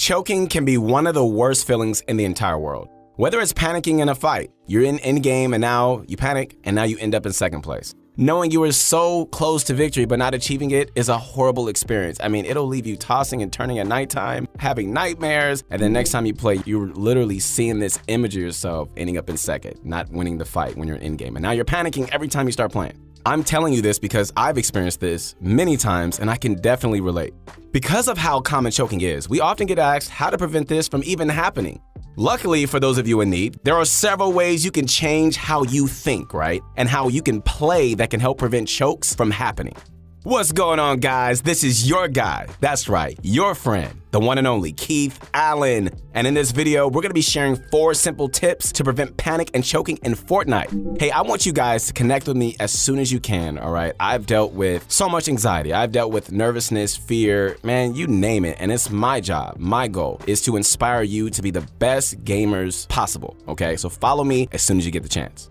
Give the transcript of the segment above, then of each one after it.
Choking can be one of the worst feelings in the entire world. Whether it's panicking in a fight, you're in endgame and now you panic and now you end up in second place. Knowing you were so close to victory but not achieving it is a horrible experience. I mean, it'll leave you tossing and turning at nighttime, having nightmares, and then next time you play, you're literally seeing this image of yourself ending up in second, not winning the fight when you're in endgame. And now you're panicking every time you start playing. I'm telling you this because I've experienced this many times and I can definitely relate. Because of how common choking is, we often get asked how to prevent this from even happening. Luckily, for those of you in need, there are several ways you can change how you think, right? And how you can play that can help prevent chokes from happening. What's going on, guys? This is your guy. That's right, your friend, the one and only Keith Allen. And in this video, we're gonna be sharing 4 simple tips to prevent panic and choking in Fortnite. Hey, I want you guys to connect with me as soon as you can, all right? I've dealt with so much anxiety. I've dealt with nervousness, fear, man, you name it. And it's my job, my goal is to inspire you to be the best gamers possible, okay? So follow me as soon as you get the chance.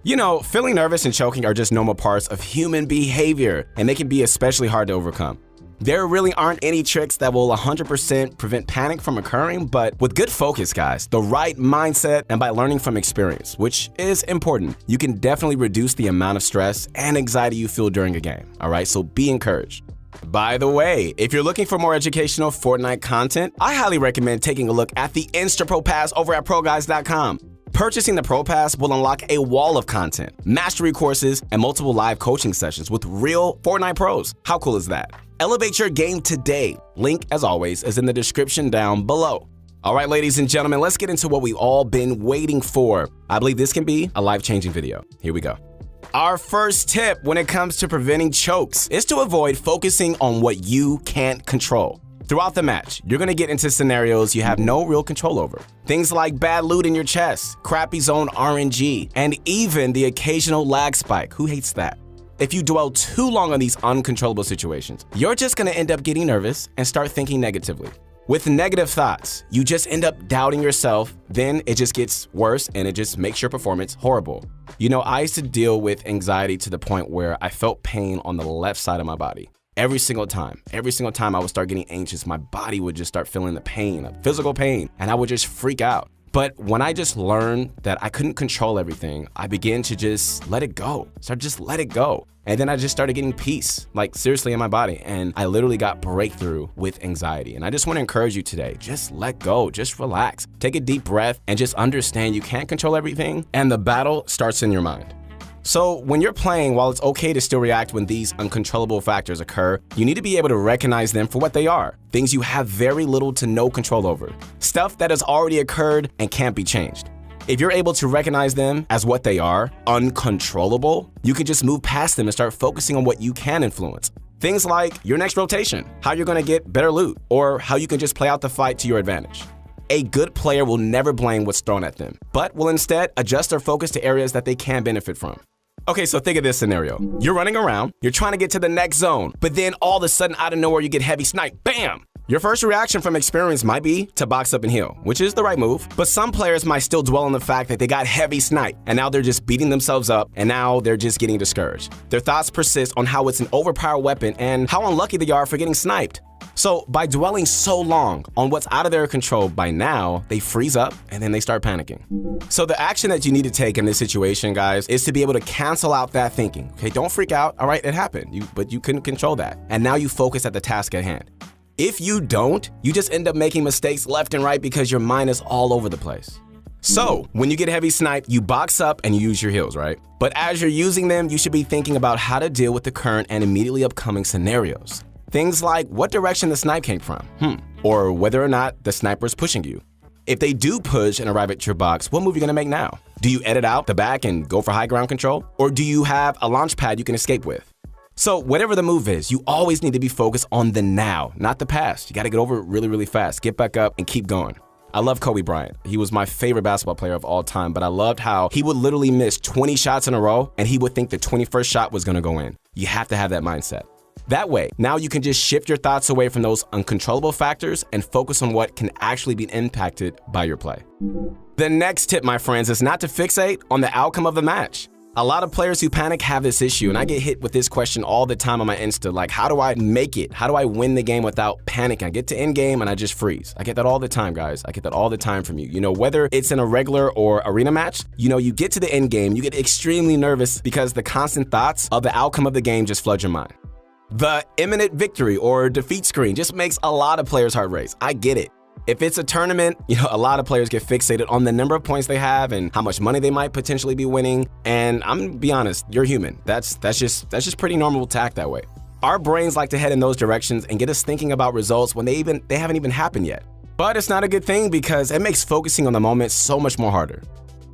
You know, feeling nervous and choking are just normal parts of human behavior, and they can be especially hard to overcome. There really aren't any tricks that will 100% prevent panic from occurring, but with good focus, guys, the right mindset, and by learning from experience, which is important, you can definitely reduce the amount of stress and anxiety you feel during a game, all right? So be encouraged. By the way, if you're looking for more educational Fortnite content, I highly recommend taking a look at the Insta Pro Pass over at ProGuys.com. Purchasing the Pro Pass will unlock a wall of content, mastery courses, and multiple live coaching sessions with real Fortnite pros. How cool is that? Elevate your game today. Link, as always, is in the description down below. All right, ladies and gentlemen, let's get into what we've all been waiting for. I believe this can be a life-changing video. Here we go. Our first tip when it comes to preventing chokes is to avoid focusing on what you can't control. Throughout the match, you're gonna get into scenarios you have no real control over. Things like bad loot in your chest, crappy zone RNG, and even the occasional lag spike. Who hates that? If you dwell too long on these uncontrollable situations, you're just gonna end up getting nervous and start thinking negatively. With negative thoughts, you just end up doubting yourself, then it just gets worse and it just makes your performance horrible. You know, I used to deal with anxiety to the point where I felt pain on the left side of my body. Every single time I would start getting anxious, my body would just start feeling the pain, physical pain, and I would just freak out. But when I just learned that I couldn't control everything, I began to just let it go. Just let it go. And then I just started getting peace, like seriously in my body. And I literally got breakthrough with anxiety. And I just want to encourage you today, just let go, just relax. Take a deep breath and just understand you can't control everything and the battle starts in your mind. So when you're playing, while it's okay to still react when these uncontrollable factors occur, you need to be able to recognize them for what they are. Things you have very little to no control over. Stuff that has already occurred and can't be changed. If you're able to recognize them as what they are, uncontrollable, you can just move past them and start focusing on what you can influence. Things like your next rotation, how you're gonna get better loot, or how you can just play out the fight to your advantage. A good player will never blame what's thrown at them, but will instead adjust their focus to areas that they can benefit from. Okay, so think of this scenario. You're running around, you're trying to get to the next zone, but then all of a sudden out of nowhere you get heavy sniped, bam! Your first reaction from experience might be to box up and heal, which is the right move, but some players might still dwell on the fact that they got heavy sniped, and now they're just beating themselves up, and now they're just getting discouraged. Their thoughts persist on how it's an overpowered weapon and how unlucky they are for getting sniped. So by dwelling so long on what's out of their control, by now, they freeze up and then they start panicking. So the action that you need to take in this situation, guys, is to be able to cancel out that thinking. Okay, don't freak out. All right, it happened, but you couldn't control that. And now you focus at the task at hand. If you don't, you just end up making mistakes left and right because your mind is all over the place. So when you get heavy sniped, you box up and you use your heals, right? But as you're using them, you should be thinking about how to deal with the current and immediately upcoming scenarios. Things like what direction the snipe came from, or whether or not the sniper is pushing you. If they do push and arrive at your box, what move are you gonna make now? Do you edit out the back and go for high ground control? Or do you have a launch pad you can escape with? So whatever the move is, you always need to be focused on the now, not the past. You gotta get over it really, really fast, get back up and keep going. I love Kobe Bryant. He was my favorite basketball player of all time, but I loved how he would literally miss 20 shots in a row and he would think the 21st shot was gonna go in. You have to have that mindset. That way, now you can just shift your thoughts away from those uncontrollable factors and focus on what can actually be impacted by your play. The next tip, my friends, is not to fixate on the outcome of the match. A lot of players who panic have this issue, and I get hit with this question all the time on my Insta, like, how do I make it? How do I win the game without panicking? I get to endgame and I just freeze. I get that all the time, guys. I get that all the time from you. You know, whether it's in a regular or arena match, you know, you get to the endgame, you get extremely nervous because the constant thoughts of the outcome of the game just flood your mind. The imminent victory or defeat screen just makes a lot of players' heart race. I get it. If it's a tournament, you know, a lot of players get fixated on the number of points they have and how much money they might potentially be winning. And I'm gonna be honest, you're human. That's just pretty normal to act that way. Our brains like to head in those directions and get us thinking about results when they haven't even happened yet. But it's not a good thing because it makes focusing on the moment so much more harder.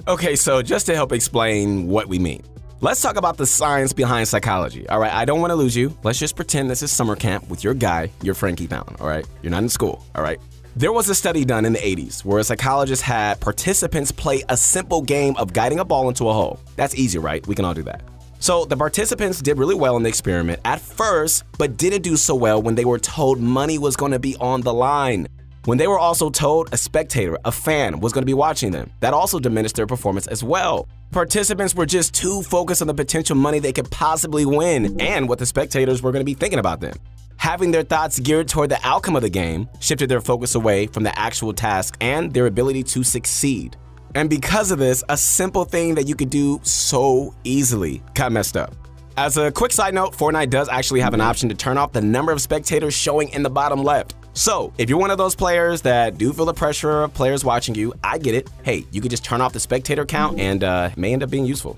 Okay, so just to help explain what we mean, let's talk about the science behind psychology. All right, I don't want to lose you. Let's just pretend this is summer camp with your guy, your friend Keith Allen. All right, you're not in school. All right. There was a study done in the 80s where a psychologist had participants play a simple game of guiding a ball into a hole. That's easy, right? We can all do that. So the participants did really well in the experiment at first, but didn't do so well when they were told money was going to be on the line. When they were also told a spectator, a fan, was going to be watching them, that also diminished their performance as well. Participants were just too focused on the potential money they could possibly win and what the spectators were going to be thinking about them. Having their thoughts geared toward the outcome of the game shifted their focus away from the actual task and their ability to succeed. And because of this, a simple thing that you could do so easily got messed up. As a quick side note, Fortnite does actually have an option to turn off the number of spectators showing in the bottom left. So if you're one of those players that do feel the pressure of players watching you, I get it. Hey, you could just turn off the spectator count and it may end up being useful.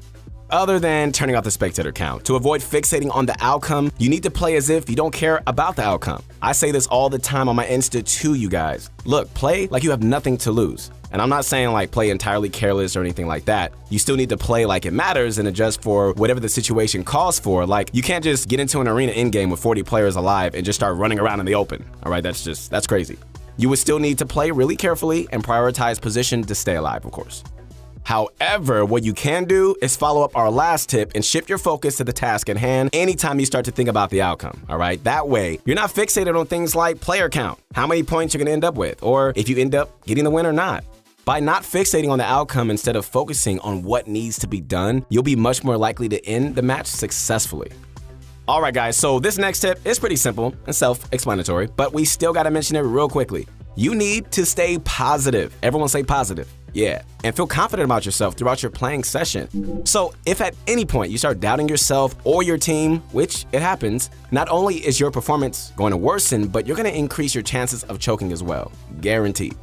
Other than turning off the spectator count, to avoid fixating on the outcome, you need to play as if you don't care about the outcome. I say this all the time on my Insta to you guys. Look, play like you have nothing to lose. And I'm not saying like play entirely careless or anything like that. You still need to play like it matters and adjust for whatever the situation calls for. Like you can't just get into an arena endgame with 40 players alive and just start running around in the open. All right, that's crazy. You would still need to play really carefully and prioritize position to stay alive, of course. However, what you can do is follow up our last tip and shift your focus to the task at hand anytime you start to think about the outcome, all right? That way, you're not fixated on things like player count, how many points you're gonna end up with, or if you end up getting the win or not. By not fixating on the outcome instead of focusing on what needs to be done, you'll be much more likely to end the match successfully. All right, guys, so this next tip is pretty simple and self-explanatory, but we still gotta mention it real quickly. You need to stay positive. Everyone say positive. Yeah, and feel confident about yourself throughout your playing session. So if at any point you start doubting yourself or your team, which it happens, not only is your performance going to worsen, but you're going to increase your chances of choking as well. Guaranteed.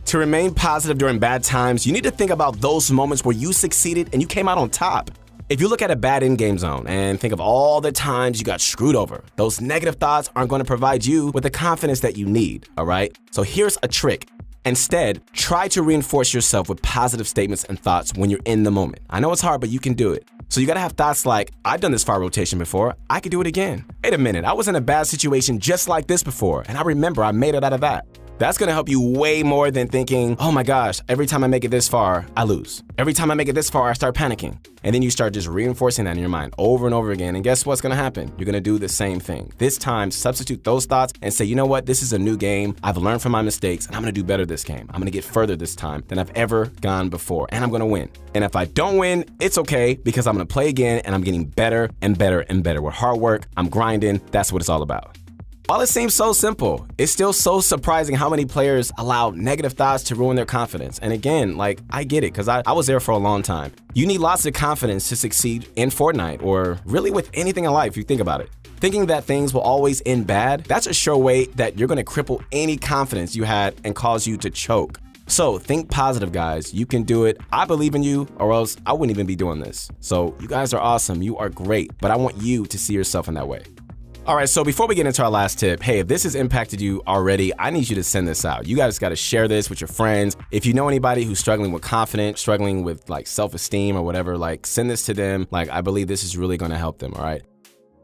To remain positive during bad times, you need to think about those moments where you succeeded and you came out on top. If you look at a bad in-game zone and think of all the times you got screwed over, those negative thoughts aren't going to provide you with the confidence that you need, all right? So here's a trick. Instead, try to reinforce yourself with positive statements and thoughts when you're in the moment. I know it's hard, but you can do it. So you gotta have thoughts like, I've done this fire rotation before, I could do it again. Wait a minute, I was in a bad situation just like this before, and I remember I made it out of that. That's gonna help you way more than thinking, oh my gosh, every time I make it this far, I lose. Every time I make it this far, I start panicking. And then you start just reinforcing that in your mind over and over again. And guess what's gonna happen? You're gonna do the same thing. This time, substitute those thoughts and say, you know what? This is a new game. I've learned from my mistakes and I'm gonna do better this game. I'm gonna get further this time than I've ever gone before. And I'm gonna win. And if I don't win, it's okay because I'm gonna play again and I'm getting better and better and better. With hard work, I'm grinding. That's what it's all about. While it seems so simple, it's still so surprising how many players allow negative thoughts to ruin their confidence. And again, like, I get it, because I was there for a long time. You need lots of confidence to succeed in Fortnite, or really with anything in life, if you think about it. Thinking that things will always end bad, that's a sure way that you're gonna cripple any confidence you had and cause you to choke. So think positive, guys. You can do it. I believe in you, or else I wouldn't even be doing this. So you guys are awesome, you are great, but I want you to see yourself in that way. All right, so before we get into our last tip, hey, if this has impacted you already, I need you to send this out. You guys got to share this with your friends. If you know anybody who's struggling with confidence, struggling with like self-esteem or whatever, like send this to them. Like, I believe this is really going to help them, all right?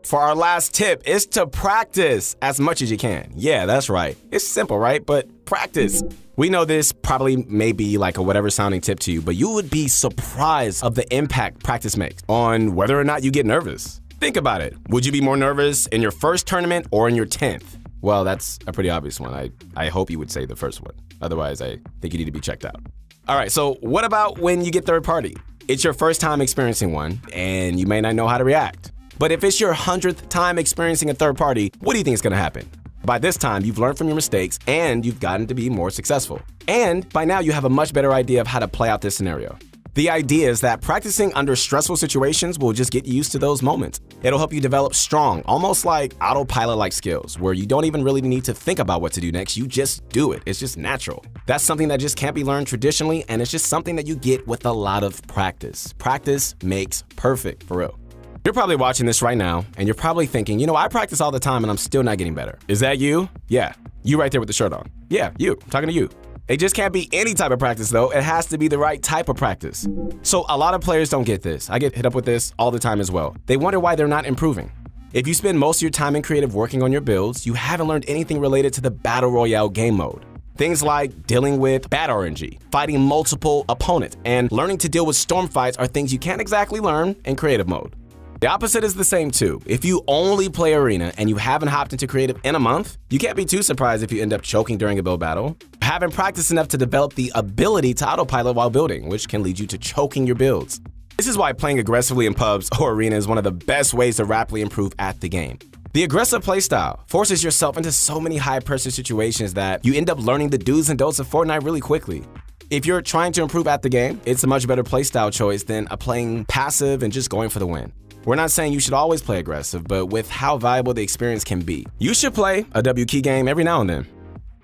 For our last tip is to practice as much as you can. Yeah, that's right. It's simple, right? But practice. We know this probably may be like a whatever sounding tip to you, but you would be surprised of the impact practice makes on whether or not you get nervous. Think about it. Would you be more nervous in your first tournament or in your 10th? Well, that's a pretty obvious one. I hope you would say the first one. Otherwise, I think you need to be checked out. All right, so what about when you get third party? It's your first time experiencing one, and you may not know how to react. But if it's your 100th time experiencing a third party, what do you think is going to happen? By this time, you've learned from your mistakes, and you've gotten to be more successful. And by now, you have a much better idea of how to play out this scenario. The idea is that practicing under stressful situations will just get you used to those moments. It'll help you develop strong, almost like autopilot-like skills, where you don't even really need to think about what to do next, you just do it. It's just natural. That's something that just can't be learned traditionally, and it's just something that you get with a lot of practice. Practice makes perfect, for real. You're probably watching this right now, and you're probably thinking, I practice all the time and I'm still not getting better. Is that you? Yeah, you right there with the shirt on. Yeah, you. I'm talking to you. It just can't be any type of practice though. It has to be the right type of practice. So a lot of players don't get this. I get hit up with this all the time as well. They wonder why they're not improving. If you spend most of your time in creative working on your builds, you haven't learned anything related to the Battle Royale game mode. Things like dealing with bad RNG, fighting multiple opponents, and learning to deal with storm fights are things you can't exactly learn in creative mode. The opposite is the same too. If you only play Arena and you haven't hopped into creative in a month, you can't be too surprised if you end up choking during a build battle. Haven't practiced enough to develop the ability to autopilot while building, which can lead you to choking your builds. This is why playing aggressively in pubs or Arena is one of the best ways to rapidly improve at the game. The aggressive playstyle forces yourself into so many high-pressure situations that you end up learning the do's and don'ts of Fortnite really quickly. If you're trying to improve at the game, it's a much better playstyle choice than playing passive and just going for the win. We're not saying you should always play aggressive, but with how valuable the experience can be, you should play a W key game every now and then.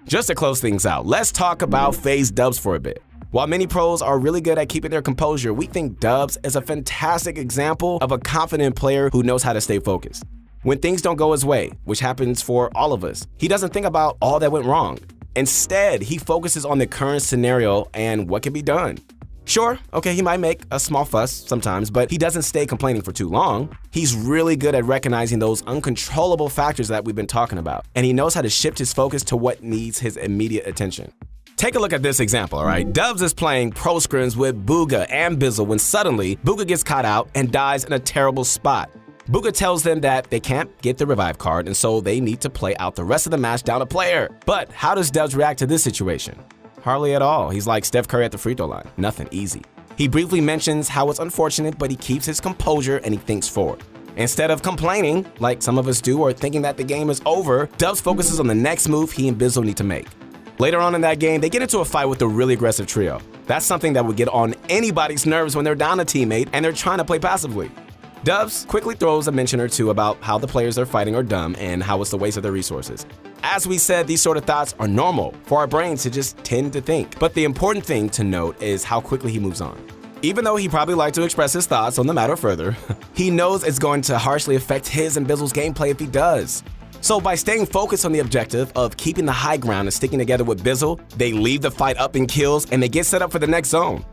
Just to close things out, let's talk about FaZe dubs for a bit. While many pros are really good at keeping their composure, we think Dubs is a fantastic example of a confident player who knows how to stay focused. When things don't go his way, which happens for all of us, he doesn't think about all that went wrong. Instead, he focuses on the current scenario and what can be done. Sure, okay, he might make a small fuss sometimes, but he doesn't stay complaining for too long. He's really good at recognizing those uncontrollable factors that we've been talking about, and he knows how to shift his focus to what needs his immediate attention. Take a look at this example, all right? Dubs is playing pro scrims with Booga and Bizzle when suddenly Booga gets caught out and dies in a terrible spot. Booga tells them that they can't get the revive card, and so they need to play out the rest of the match down a player. But how does Dubs react to this situation? Hardly at all. He's like Steph Curry at the free throw line. Nothing, easy. He briefly mentions how it's unfortunate, but he keeps his composure and he thinks forward. Instead of complaining, like some of us do, or thinking that the game is over, Dubs focuses on the next move he and Bizzle need to make. Later on in that game, they get into a fight with a really aggressive trio. That's something that would get on anybody's nerves when they're down a teammate and they're trying to play passively. Dubs quickly throws a mention or two about how the players they're fighting are dumb and how it's a waste of their resources. As we said, these sort of thoughts are normal for our brains to just tend to think. But the important thing to note is how quickly he moves on. Even though he probably liked to express his thoughts on the matter further, he knows it's going to harshly affect his and Bizzle's gameplay if he does. So by staying focused on the objective of keeping the high ground and sticking together with Bizzle, they leave the fight up in kills and they get set up for the next zone.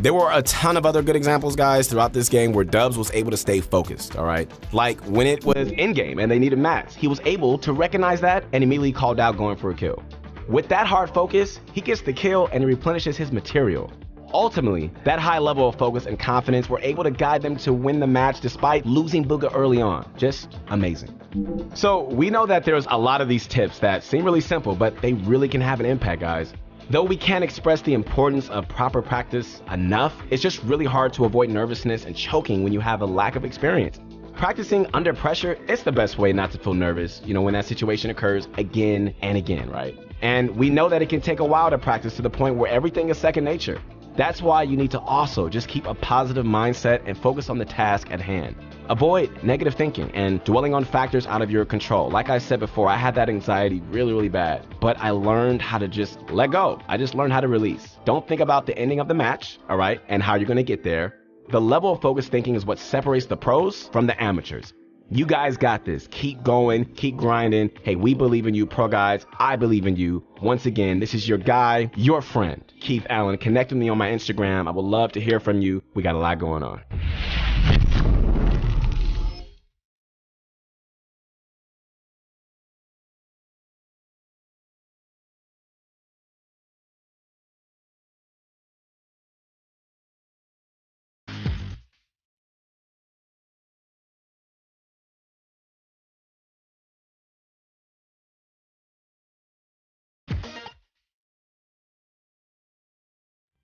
There were a ton of other good examples, guys, throughout this game where Dubs was able to stay focused, all right? Like when it was endgame and they needed mats, he was able to recognize that and immediately called out going for a kill. With that hard focus, he gets the kill and he replenishes his material. Ultimately, that high level of focus and confidence were able to guide them to win the match despite losing Booga early on. Just amazing. So we know that there's a lot of these tips that seem really simple, but they really can have an impact, guys. Though we can't express the importance of proper practice enough, it's just really hard to avoid nervousness and choking when you have a lack of experience. Practicing under pressure is the best way not to feel nervous, when that situation occurs again and again, right? And we know that it can take a while to practice to the point where everything is second nature. That's why you need to also just keep a positive mindset and focus on the task at hand. Avoid negative thinking and dwelling on factors out of your control. Like I said before, I had that anxiety really bad, but I learned how to just let go. I just learned how to release. Don't think about the ending of the match, all right, and how you're gonna get there. The level of focused thinking is what separates the pros from the amateurs. You guys got this. Keep going, keep grinding. Hey, we believe in you, pro guys. I believe in you. Once again, this is your guy, your friend, Keith Allen. Connect with me on my Instagram. I would love to hear from you. We got a lot going on.